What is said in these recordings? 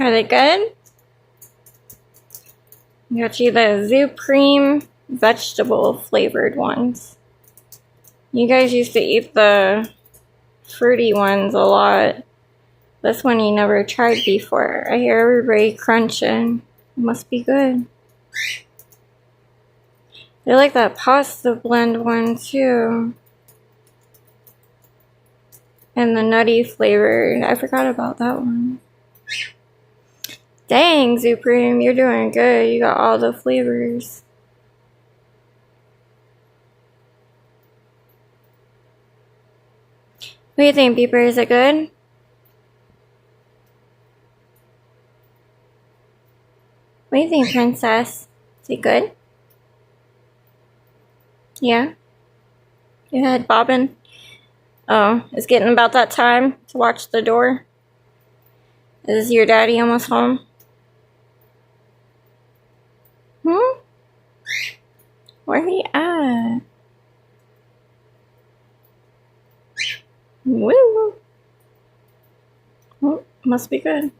Are they good? Got you the Supreme vegetable flavored ones. You guys used to eat the fruity ones a lot. This one you never tried before. I hear everybody crunching. It must be good. They like that pasta blend one too. And the nutty flavor. I forgot about that one. Dang, Supreme, you're doing good. You got all the flavors. What do you think, Beeper? Is it good? What do you think, Princess? Is it good? Yeah? You had Bobbin? Oh, it's getting about that time to watch the door. Is your daddy almost home? Where he at? Woo! Oh, must be good.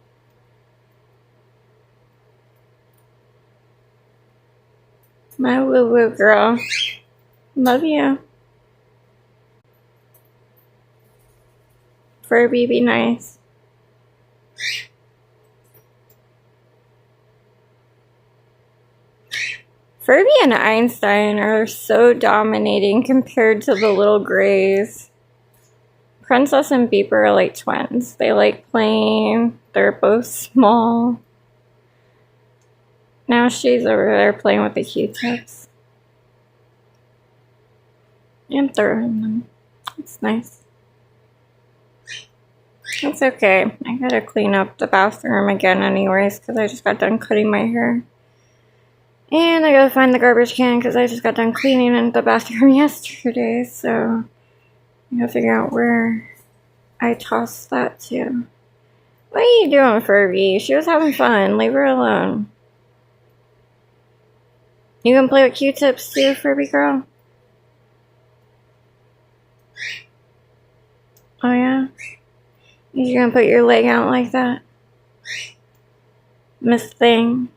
My woo-woo girl. Love you. Furby, be nice. Furby and Einstein are so dominating compared to the little Greys. Princess and Beeper are like twins. They like playing. They're both small. Now she's over there playing with the Q-tips. And throwing them. It's nice. It's okay. I gotta clean up the bathroom again anyways because I just got done cutting my hair. And I gotta find the garbage can because I just got done cleaning in the bathroom yesterday. So I gotta figure out where I tossed that to. What are you doing, Furby? She was having fun. Leave her alone. You can play with Q-tips too, Furby girl? Oh yeah? You're gonna put your leg out like that? Miss Thing.